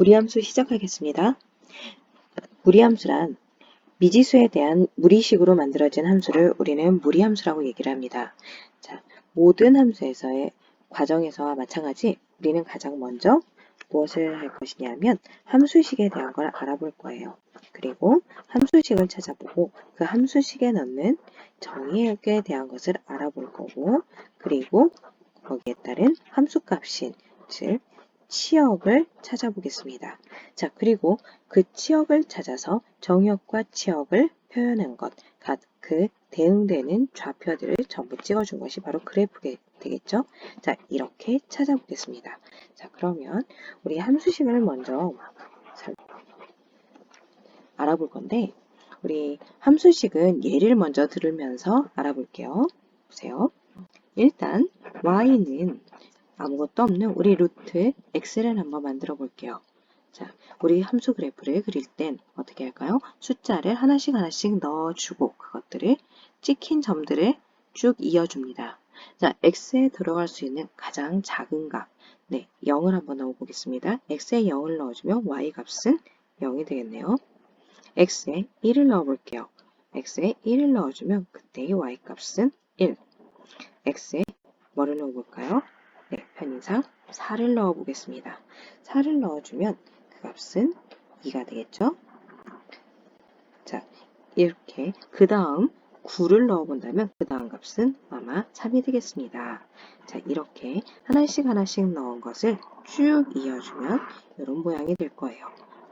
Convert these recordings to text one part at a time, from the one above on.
무리함수 시작하겠습니다. 무리함수란 미지수에 대한 무리식으로 만들어진 함수를 우리는 무리함수라고 얘기를 합니다. 자, 모든 함수에서의 과정에서와 마찬가지 우리는 가장 먼저 무엇을 할 것이냐면 함수식에 대한 걸 알아볼 거예요. 그리고 함수식을 찾아보고 그 함수식에 넣는 정의역에 대한 것을 알아볼 거고, 그리고 거기에 따른 함수값인 즉 치역을 찾아보겠습니다. 자, 그리고 그 치역을 찾아서 정역과 치역을 표현한 것, 그 대응되는 좌표들을 전부 찍어준 것이 바로 그래프가 되겠죠? 자, 이렇게 찾아보겠습니다. 자, 그러면 우리 함수식을 먼저 알아볼 건데, 우리 함수식은 예를 먼저 들으면서 알아볼게요. 보세요. 일단 y는 아무것도 없는 우리 루트 x를 한번 만들어 볼게요. 자, 우리 함수 그래프를 그릴 땐 어떻게 할까요? 숫자를 하나씩 넣어주고 그것들을 찍힌 점들을 쭉 이어줍니다. 자, x에 들어갈 수 있는 가장 작은 값, 0을 한번 넣어보겠습니다. x에 0을 넣어주면 y 값은 0이 되겠네요. x에 1을 넣어볼게요. x에 1을 넣어주면 그때의 y 값은 1. x에 뭐를 넣어볼까요? 편의상 4를 넣어보겠습니다. 4를 넣어주면 그 값은 2가 되겠죠? 자, 이렇게 그 다음 9를 넣어본다면 그 다음 값은 아마 3이 되겠습니다. 자, 이렇게 하나씩 넣은 것을 쭉 이어주면 이런 모양이 될 거예요.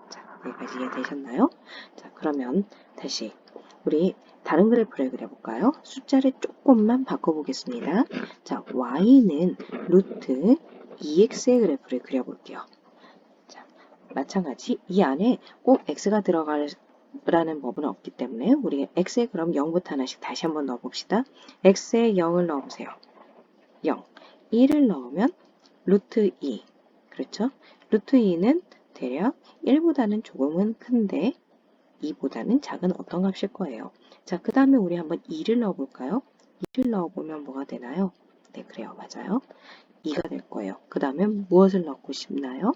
자, 여기까지 이해되셨나요? 자, 그러면 다시 우리 다른 그래프를 그려볼까요? 숫자를 조금만 바꿔보겠습니다. 자, y는 루트 2x의 그래프를 그려볼게요. 자, 마찬가지 이 안에 꼭 x가 들어가라는 법은 없기 때문에 우리 x에 그럼 0부터 하나씩 다시 한번 넣어봅시다. x에 0을 넣어보세요. 0. 1을 넣으면 루트 2. 그렇죠? 루트 2는 대략 1보다는 조금은 큰데 2보다는 작은 어떤 값일 거예요. 자, 그 다음에 우리 한번 2를 넣어볼까요? 2를 넣어보면 뭐가 되나요? 네, 그래요. 맞아요. 2가 될 거예요. 그 다음에 무엇을 넣고 싶나요?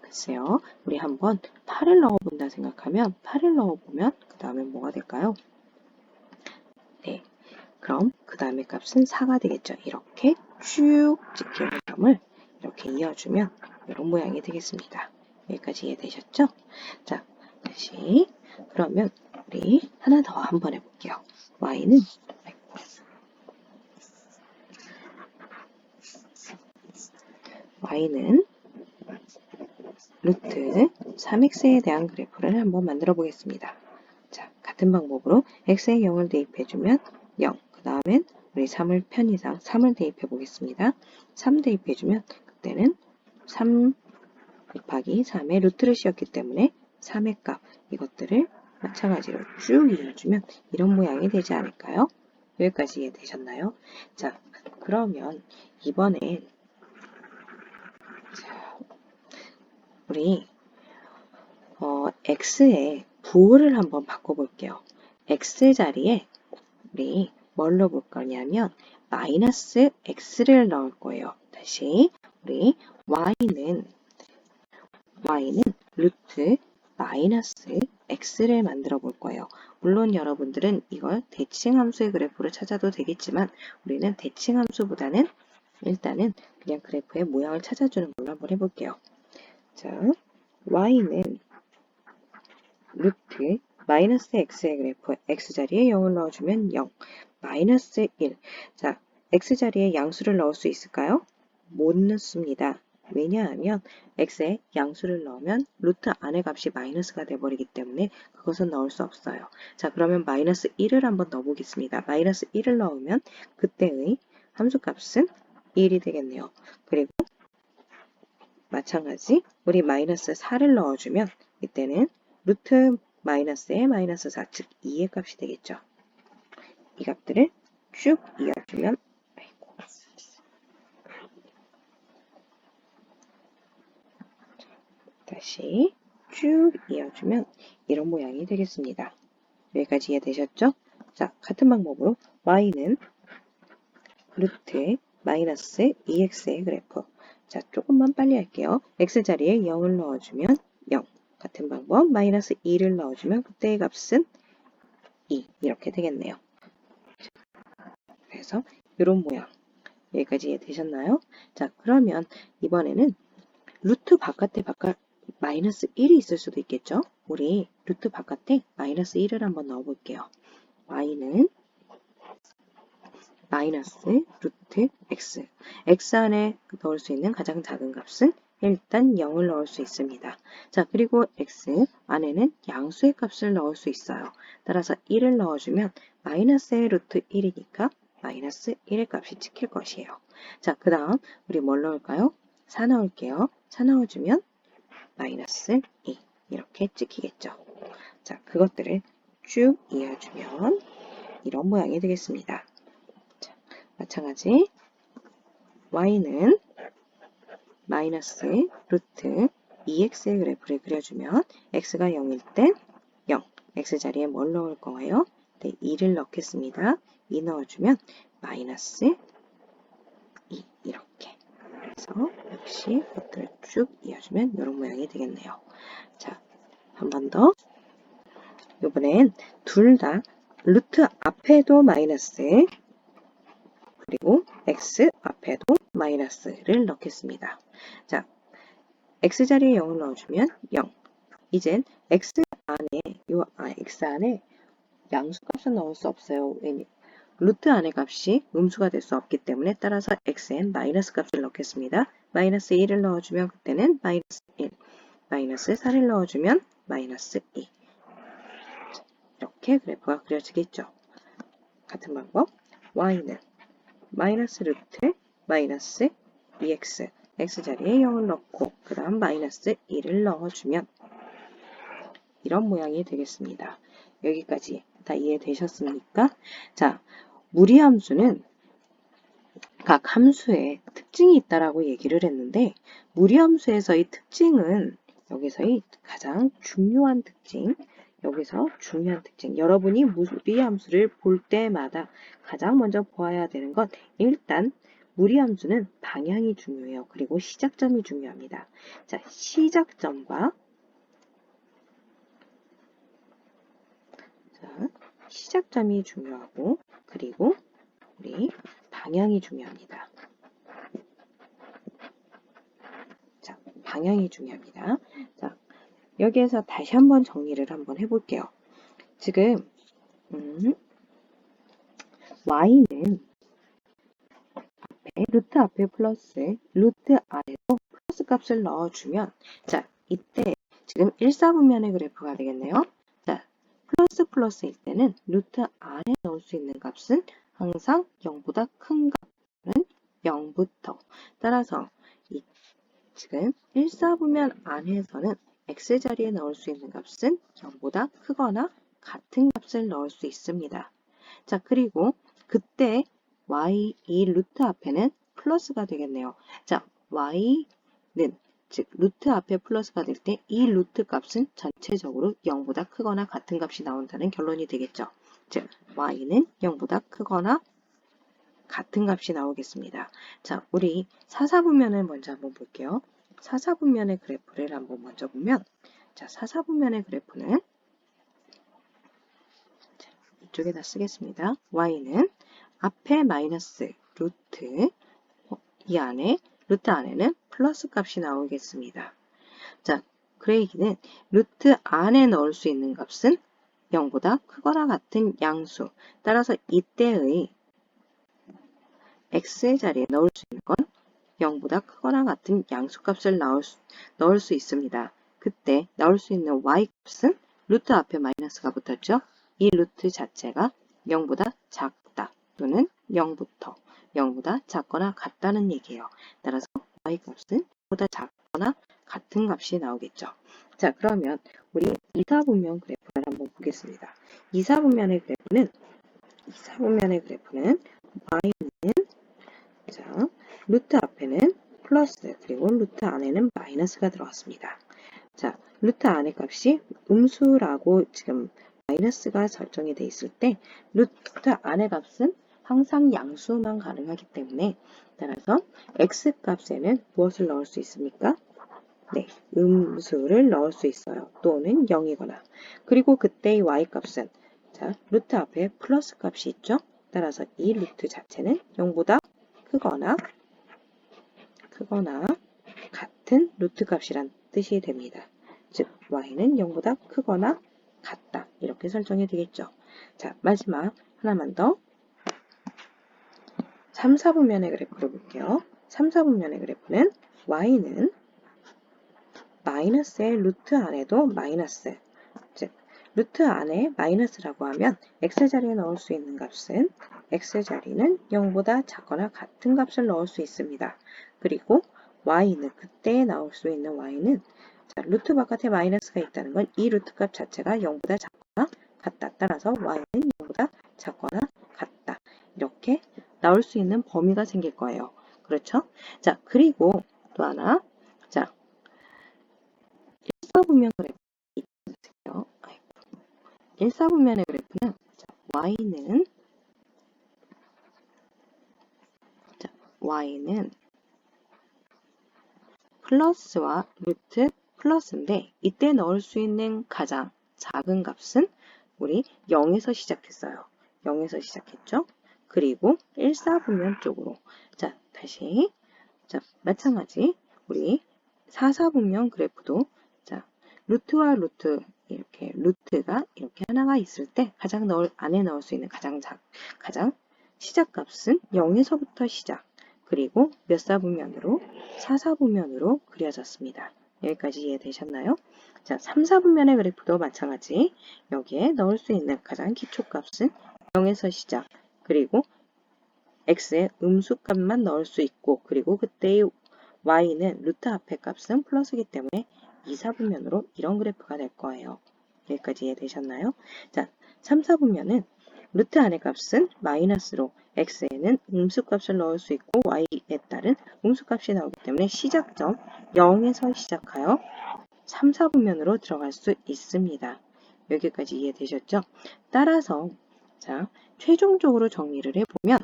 글쎄요. 우리 한번 8을 넣어본다 생각하면 8을 넣어보면 그 다음에 뭐가 될까요? 네, 그럼 그 다음에 값은 4가 되겠죠. 이렇게 쭉 찍히는 점을 이렇게 이어주면 이런 모양이 되겠습니다. 여기까지 이해되셨죠? 자, 다시 그러면 우리 하나 더 한번 해볼게요. y는 루트 3x에 대한 그래프를 한번 만들어 보겠습니다. 자, 같은 방법으로 x에 0을 대입해주면 0, 그 다음엔 우리 3을 편의상 3을 대입해 보겠습니다. 3 대입해주면 그때는 3 곱하기 3의 루트를 씌웠기 때문에 3의 값, 이것들을 마찬가지로 쭉 이어주면 이런 모양이 되지 않을까요? 여기까지 이해되셨나요? 자, 그러면 이번엔 우리 x의 부호를 한번 바꿔볼게요. x 자리에 우리 뭘 넣어볼 거냐면 마이너스 x를 넣을 거예요. 다시 우리 y는 루트 마이너스 x를 만들어 볼 거예요. 물론 여러분들은 이걸 대칭함수의 그래프를 찾아도 되겠지만 우리는 대칭함수보다는 일단은 그냥 그래프의 모양을 찾아주는 걸로 한번 해볼게요. 자, y는 루트 마이너스 x의 그래프 x자리에 0을 넣어주면 0, 마이너스 1. 자, x자리에 양수를 넣을 수 있을까요? 못 넣습니다. 왜냐하면 x에 양수를 넣으면 루트 안의 값이 마이너스가 돼버리기 때문에 그것은 넣을 수 없어요. 자, 그러면 마이너스 1을 한번 넣어보겠습니다. 마이너스 1을 넣으면 그때의 함수값은 1이 되겠네요. 그리고 마찬가지 우리 마이너스 4를 넣어주면 이때는 루트 마이너스에 마이너스 4, 즉 2의 값이 되겠죠. 이 값들을 쭉 이어주면 다시 쭉 이어주면 이런 모양이 되겠습니다. 여기까지 이해되셨죠? 자, 같은 방법으로 y는 루트 마이너스 2x의 그래프 자, 조금만 빨리 할게요. x자리에 0을 넣어주면 0. 같은 방법 마이너스 2를 넣어주면 그때의 값은 2 이렇게 되겠네요. 그래서 이런 모양 여기까지 이해되셨나요? 자, 그러면 이번에는 루트 바깥에 마이너스 1이 있을 수도 있겠죠? 우리 루트 바깥에 마이너스 1을 한번 넣어볼게요. y는 마이너스 루트 x. x 안에 넣을 수 있는 가장 작은 값은 일단 0을 넣을 수 있습니다. 자, 그리고 x 안에는 양수의 값을 넣을 수 있어요. 따라서 1을 넣어주면 마이너스의 루트 1이니까 마이너스 1의 값이 찍힐 것이에요. 자, 그 다음 우리 뭘 넣을까요? 4 넣을게요. 4 넣어주면 마이너스 2 이렇게 찍히겠죠. 자, 그것들을 쭉 이어주면 이런 모양이 되겠습니다. 자, 마찬가지 y는 마이너스 루트 2x의 그래프를 그려주면 x가 0일 땐 0, x자리에 뭘 넣을 거예요? 네, 2를 넣겠습니다. 2 넣어주면 마이너스 2 이렇게. 그래서 역시 그것들을 쭉 이어주면 이런 모양이 되겠네요. 자, 한 번 더. 이번엔 둘 다 루트 앞에도 마이너스 그리고 x 앞에도 마이너스를 넣겠습니다. 자, x자리에 0을 넣어주면 0. 이젠 x 안에 양수값을 넣을 수 없어요. 왜냐? 루트 안의 값이 음수가 될 수 없기 때문에 따라서 x엔 마이너스 값을 넣겠습니다. 마이너스 1을 넣어주면 그때는 마이너스 1, 마이너스 4를 넣어주면 마이너스 2. 이렇게 그래프가 그려지겠죠. 같은 방법 y는 마이너스 루트 마이너스 2x x자리에 0을 넣고 그 다음 마이너스 1을 넣어주면 이런 모양이 되겠습니다. 여기까지 다 이해되셨습니까? 자, 무리함수는 각 함수에 특징이 있다라고 얘기를 했는데 무리함수에서의 특징은 여기서의 가장 중요한 특징 여러분이 무리함수를 볼 때마다 가장 먼저 보아야 되는 건 일단 무리함수는 방향이 중요해요. 그리고 시작점이 중요합니다. 자, 시작점이 중요하고 그리고 우리 방향이 중요합니다. 자, 방향이 중요합니다. 자, 여기에서 다시 한번 정리를 한번 해볼게요. 지금 y는 루트 앞에 플러스, 루트 아래로 플러스 값을 넣어주면 자, 이때 지금 1사분면의 그래프가 되겠네요. 자, 플러스일 때는 루트 안에 넣을 수 있는 값은 항상 0보다 큰 값은 0부터 따라서 지금 1사분면 안에서는 x자리에 넣을 수 있는 값은 0보다 크거나 같은 값을 넣을 수 있습니다. 자, 그리고 그때 이 루트 앞에는 플러스가 되겠네요. 자, y는 즉 루트 앞에 플러스가 될 때 이 루트 값은 전체적으로 0보다 크거나 같은 값이 나온다는 결론이 되겠죠. 즉 y는 0보다 크거나 같은 값이 나오겠습니다. 자, 우리 사사분면을 먼저 한번 볼게요. 사사분면의 그래프를 한번 먼저 보면 자, 사사분면의 그래프는 자, 이쪽에다 쓰겠습니다. y는 앞에 마이너스 루트 루트 안에는 플러스 값이 나오겠습니다. 자, 그레이는 루트 안에 넣을 수 있는 값은 0보다 크거나 같은 양수. 따라서 이때의 x의 자리에 넣을 수 있는 건 0보다 크거나 같은 양수값을 넣을 수 있습니다. 그때 나올 수 있는 y값은 루트 앞에 마이너스가 붙었죠. 이 루트 자체가 0보다 작다 또는 0보다 작거나 같다는 얘기예요. 따라서 y값은 보다 작거나 같은 값이 나오겠죠. 자, 그러면 우리 이사분면 그래프를 한번 보겠습니다. 이사분면의 그래프는 y는 자, 루트 앞에는 플러스 그리고 루트 안에는 마이너스가 들어왔습니다. 자, 루트 안의 값이 음수라고 지금 마이너스가 설정이 되어 있을 때 루트 안의 값은 항상 양수만 가능하기 때문에 따라서 x 값에는 무엇을 넣을 수 있습니까? 네, 음수를 넣을 수 있어요. 또는 0이거나. 그리고 그때의 y 값은 자, 루트 앞에 플러스 값이 있죠? 따라서 이 루트 자체는 0보다 크거나 같은 루트 값이란 뜻이 됩니다. 즉, y는 0보다 크거나 같다. 이렇게 설정이 되겠죠. 자, 마지막 하나만 더. 3, 4분면의 그래프를 볼게요. 3, 4분면의 그래프는 y는 마이너스의 루트 안에도 마이너스, 즉 루트 안에 마이너스라고 하면 x자리에 넣을 수 있는 값은 x자리는 0보다 작거나 같은 값을 넣을 수 있습니다. 그리고 y는 그때 나올 수 있는 y는 자, 루트 바깥에 마이너스가 있다는 건 이 루트 값 자체가 0보다 작거나 같다. 따라서 y는 0보다 작거나 같다. 이렇게 나올 수 있는 범위가 생길 거예요. 그렇죠? 자, 그리고 또 하나. 자, 1사분면 그래프 있어요. 1사분면의 그래프는 자, y는 플러스와 루트 플러스인데 이때 넣을 수 있는 가장 작은 값은 우리 0에서 시작했어요. 0에서 시작했죠? 그리고 1사분면 쪽으로 자, 다시 자, 마찬가지 우리 4사분면 그래프도 자, 루트와 루트 이렇게 루트가 이렇게 하나가 있을 때 가장 안에 넣을 수 있는 가장 시작값은 0에서부터 시작 그리고 몇 사분면으로 4사분면으로 그려졌습니다. 여기까지 이해되셨나요? 자, 3사분면의 그래프도 마찬가지 여기에 넣을 수 있는 가장 기초값은 0에서 시작 그리고 x의 음수값만 넣을 수 있고 그리고 그때의 y는 루트 앞의 값은 플러스이기 때문에 2사분면으로 이런 그래프가 될 거예요. 여기까지 이해되셨나요? 자, 3, 4분면은 루트 안의 값은 마이너스로 x에는 음수값을 넣을 수 있고 y에 따른 음수값이 나오기 때문에 시작점 0에서 시작하여 3, 4분면으로 들어갈 수 있습니다. 여기까지 이해되셨죠? 따라서 자, 최종적으로 정리를 해보면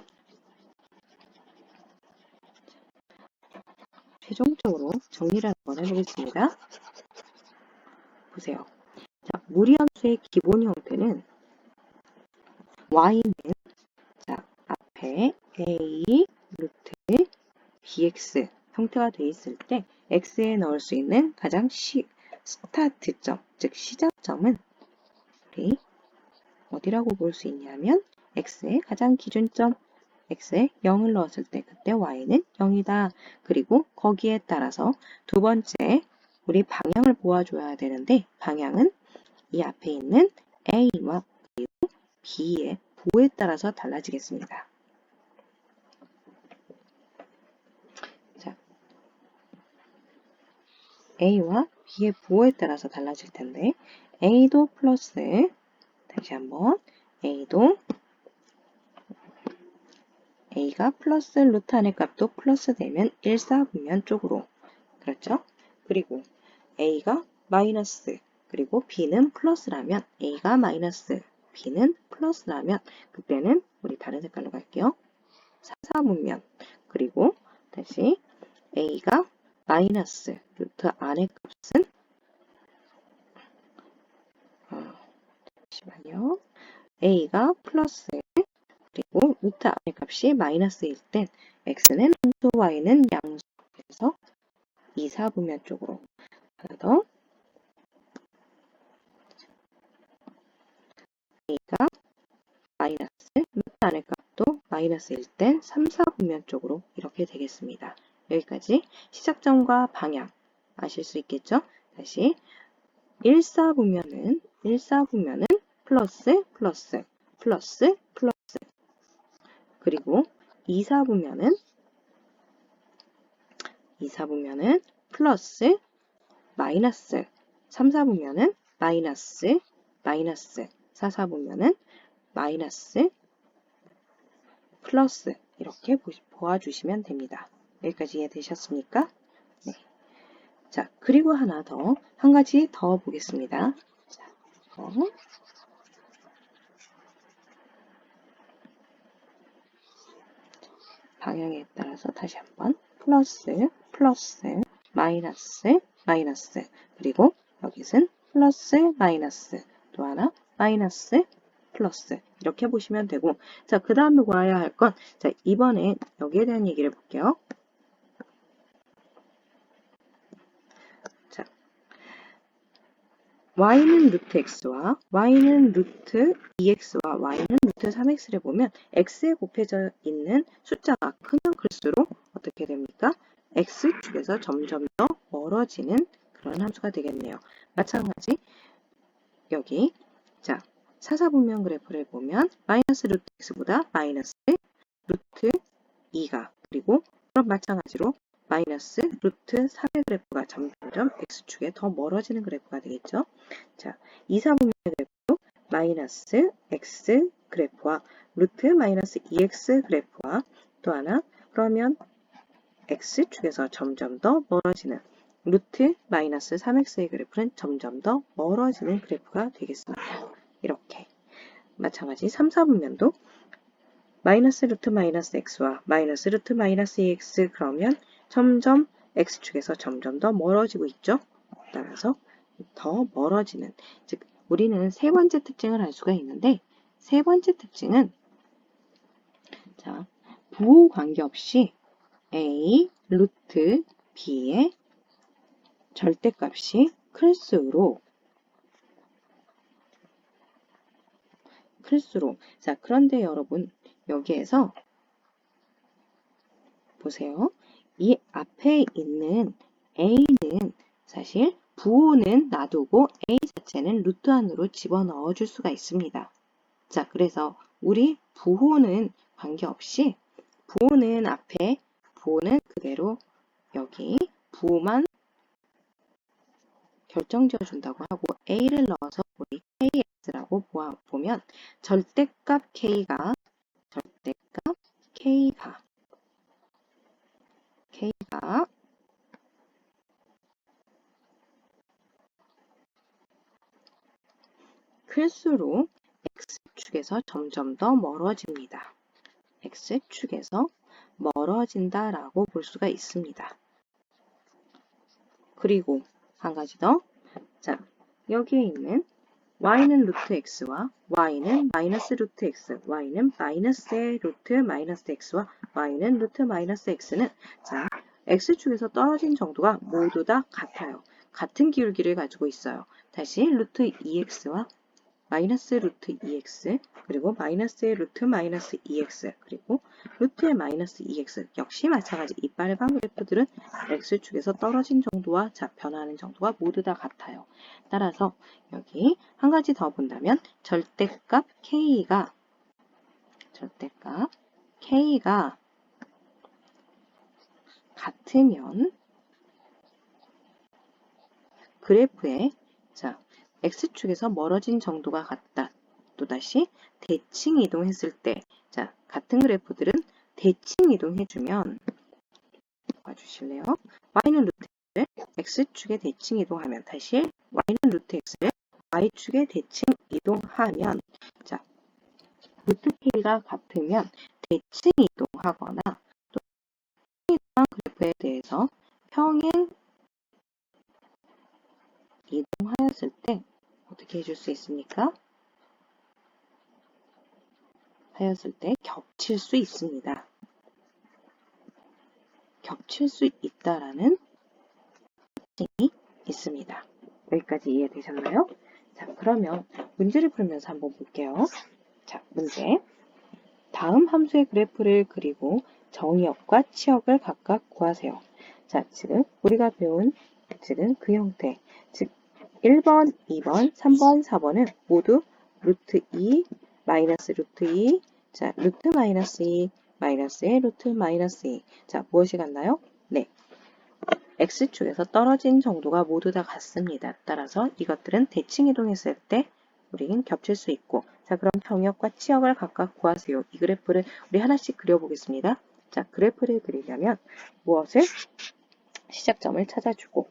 최종적으로 정리를 한번 해보겠습니다. 보세요. 자, 무리함수의 기본 형태는 y는 자, 앞에 a 루트 bx 형태가 되어 있을 때 x에 넣을 수 있는 가장 스타트점, 즉 시작점은 우리 어디라고 볼 수 있냐면 x의 가장 기준점 x에 0을 넣었을 때 그때 y는 0이다. 그리고 거기에 따라서 두 번째 우리 방향을 보아줘야 되는데 방향은 이 앞에 있는 a와 그리고 b의 부호에 따라서 달라지겠습니다. 자, a와 b의 부호에 따라서 달라질 텐데 a도 플러스 다시 한번 a가 플러스 루트 안의 값도 플러스 되면 1사분면 쪽으로 그렇죠? 그리고 a가 마이너스 그리고 b는 플러스라면 a가 마이너스 b는 플러스라면 그때는 우리 다른 색깔로 갈게요. 4사분면 그리고 다시 a가 마이너스 루트 안의 값은 잠시만요. a가 플러스 그리고 루트 안의 값이 마이너스일 땐 x는 함수 y는 양수 그래서 2사분면 쪽으로 하나 더 a가 마이너스 루트 안의 값도 마이너스일 땐 3, 4분면 쪽으로 이렇게 되겠습니다. 여기까지 시작점과 방향 아실 수 있겠죠? 다시 1사분면은 플러스 그리고 2사분면은 플러스 마이너스 3사분면은 마이너스 4사분면은 마이너스 플러스 이렇게 보아주시면 됩니다. 여기까지 이해되셨습니까? 네. 자, 그리고 한 가지 더 보겠습니다. 자, 방향에 따라서 다시 한번 플러스, 플러스, 마이너스, 마이너스, 그리고 여기는 플러스, 마이너스, 또 하나 마이너스, 플러스 이렇게 보시면 되고, 자, 그 다음에 봐야 할 건, 자, 이번엔 여기에 대한 얘기를 볼게요. 자, y는 루트 x와 y는 루트 2x와 y는 루트 3x를 보면 x에 곱해져 있는 숫자가 크면 클수록 어떻게 됩니까? x축에서 점점 더 멀어지는 그런 함수가 되겠네요. 마찬가지 여기, 자, 사사분면 그래프를 보면 마이너스 루트 x보다 마이너스 루트 2가, 그리고 그럼 마찬가지로 마이너스 루트 3의 그래프가 점점 x축에 더 멀어지는 그래프가 되겠죠. 자, 이사분면 그래프도 마이너스 x 그래프와 루트 마이너스 2x 그래프와 또 하나, 그러면 x축에서 점점 더 멀어지는 루트 마이너스 3x의 그래프는 점점 더 멀어지는 그래프가 되겠습니다. 이렇게. 마찬가지 3, 4분면도 마이너스 루트 마이너스 x와 마이너스 루트 마이너스 2x, 그러면 점점 x축에서 점점 더 멀어지고 있죠. 따라서 더 멀어지는, 즉 우리는 세 번째 특징을 알 수가 있는데, 세 번째 특징은, 자, 부호 관계없이 a 루트 b의 절대값이 클수록, 자, 그런데 여러분 여기에서 보세요. 이 앞에 있는 a는 사실 부호는 놔두고 a 자체는 루트 안으로 집어넣어 줄 수가 있습니다. 자, 그래서 우리 부호는 관계없이, 부호는 앞에, 부호는 그대로 여기 부호만 결정지어 준다고 하고 a를 넣어서 우리 kx라고 보면 절대값 k가 클수록 x축에서 점점 더 멀어집니다. x축에서 멀어진다라고 볼 수가 있습니다. 그리고 한 가지 더, 자, 여기에 있는 y는 루트 x와 y는 마이너스 루트 x, y는 마이너스의 루트 마이너스 x와 y는 루트 마이너스 x는, 자, x축에서 떨어진 정도가 모두 다 같아요. 같은 기울기를 가지고 있어요. 다시 루트 2x와 마이너스 루트 2x, 그리고 마이너스의 루트 마이너스 2x, 그리고 루트의 마이너스 2x, 역시 마찬가지 이 빨간 그래프들은 x축에서 떨어진 정도와 변화하는 정도가 모두 다 같아요. 따라서 여기 한 가지 더 본다면 절대값 k가 같으면 그래프에, 자, x축에서 멀어진 정도가 같다. 또다시 대칭 이동했을 때, 자, 같은 그래프들은 대칭 이동해주면, 봐주실래요? y는 루트 x를 x축에 대칭 이동하면, 다시 y는 루트 x를 y축에 대칭 이동하면, 자, 루트 k가 같으면 대칭 이동하거나 또 이동한 그래프에 대해서 평행 이동하였을 때 어떻게 해줄 수 있습니까? 하였을 때 겹칠 수 있습니다. 겹칠 수 있다라는 특징이 있습니다. 여기까지 이해되셨나요? 자, 그러면 문제를 풀면서 한번 볼게요. 자, 문제. 다음 함수의 그래프를 그리고 정의역과 치역을 각각 구하세요. 자, 지금 우리가 배운 지금 그 형태, 즉 1번, 2번, 3번, 4번은 모두 루트 2, 마이너스 루트 2, 자, 루트 마이너스 2, 마이너스 1, 루트 마이너스 2. 자, 무엇이 같나요? 네. x축에서 떨어진 정도가 모두 다 같습니다. 따라서 이것들은 대칭 이동했을 때 우리는 겹칠 수 있고, 자, 그럼 정역과 치역을 각각 구하세요. 이 그래프를 우리 하나씩 그려보겠습니다. 자, 그래프를 그리려면 무엇을? 시작점을 찾아주고,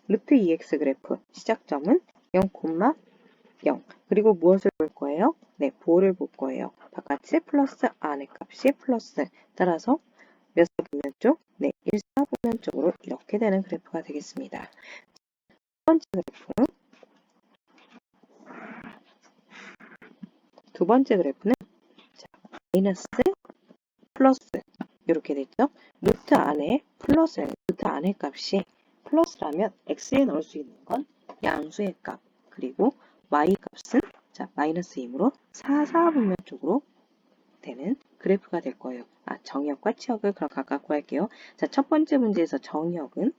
루트 2x 그래프 시작점은 0,0, 그리고 무엇을 볼 거예요? 네, 부호를 볼 거예요. 바깥이 플러스 안의 값이 플러스. 따라서 몇 사분면 쪽? 네, 1사분면 쪽으로 이렇게 되는 그래프가 되겠습니다. 두 번째 그래프는 자, 마이너스 플러스 이렇게 됐죠. 루트 안에 플러스, 루트 안의 값이 플러스라면 x에 넣을 수 있는 건 양수의 값, 그리고 y 값은 자 마이너스이므로 4사분면 쪽으로 되는 그래프가 될 거예요. 정의역과 치역을 그럼 각각 구할게요. 자, 첫 번째 문제에서 정의역은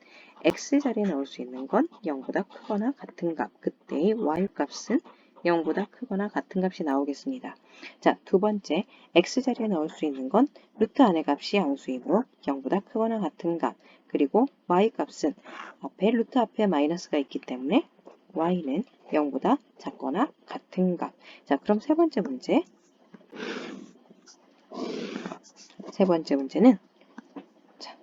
x 자리에 넣을 수 있는 건 0보다 크거나 같은 값, 그때의 y 값은 0보다 크거나 같은 값이 나오겠습니다. 자, 두 번째, x 자리에 넣을 수 있는 건 루트 안의 값이 양수이므로 0보다 크거나 같은 값, 그리고 y 값은 루트 앞에 마이너스가 있기 때문에 y는 0보다 작거나 같은 값. 자, 그럼 세 번째 문제는 자,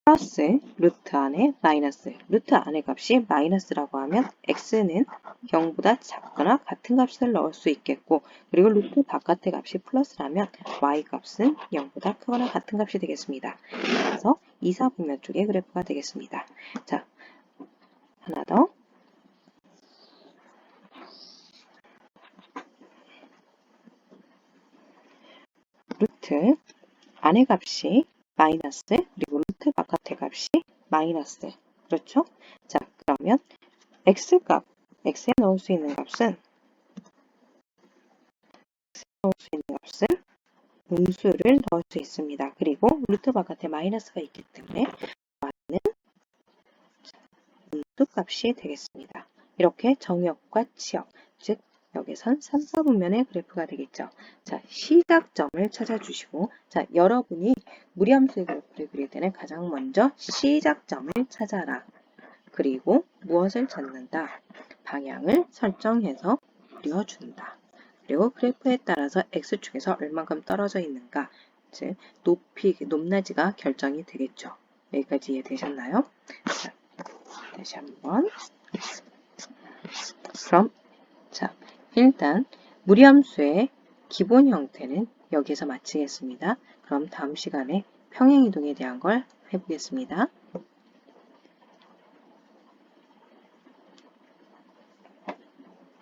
플러스 루트 안에 마이너스, 루트 안의 값이 마이너스라고 하면 x는 0보다 작거나 같은 값을 넣을 수 있겠고, 그리고 루트 바깥의 값이 플러스라면 y 값은 0보다 크거나 같은 값이 되겠습니다. 그래서 2사분면 쪽의 그래프가 되겠습니다. 자, 하나 더. 루트 안의 값이 마이너스, 그리고 루트 바깥의 값이 마이너스. 그렇죠? 자, 그러면 x값, x에 넣을 수 있는 값은 음수를 넣을 수 있습니다. 그리고 루트 바깥에 마이너스가 있기 때문에 y는 음수 값이 되겠습니다. 이렇게 정의역과 치역, 즉 여기선 3, 4분면의 그래프가 되겠죠. 자, 시작점을 찾아주시고, 자, 여러분이 무리함수의 그래프를 그릴 때는 가장 먼저 시작점을 찾아라. 그리고 무엇을 찾는다? 방향을 설정해서 그려준다. 그리고 그래프에 따라서 x축에서 얼만큼 떨어져 있는가, 즉 높낮이가 결정이 되겠죠. 여기까지 이해되셨나요? 자, 다시 한번. 그럼 자, 일단 무리함수의 기본 형태는 여기서 마치겠습니다. 그럼 다음 시간에 평행이동에 대한 걸 해보겠습니다.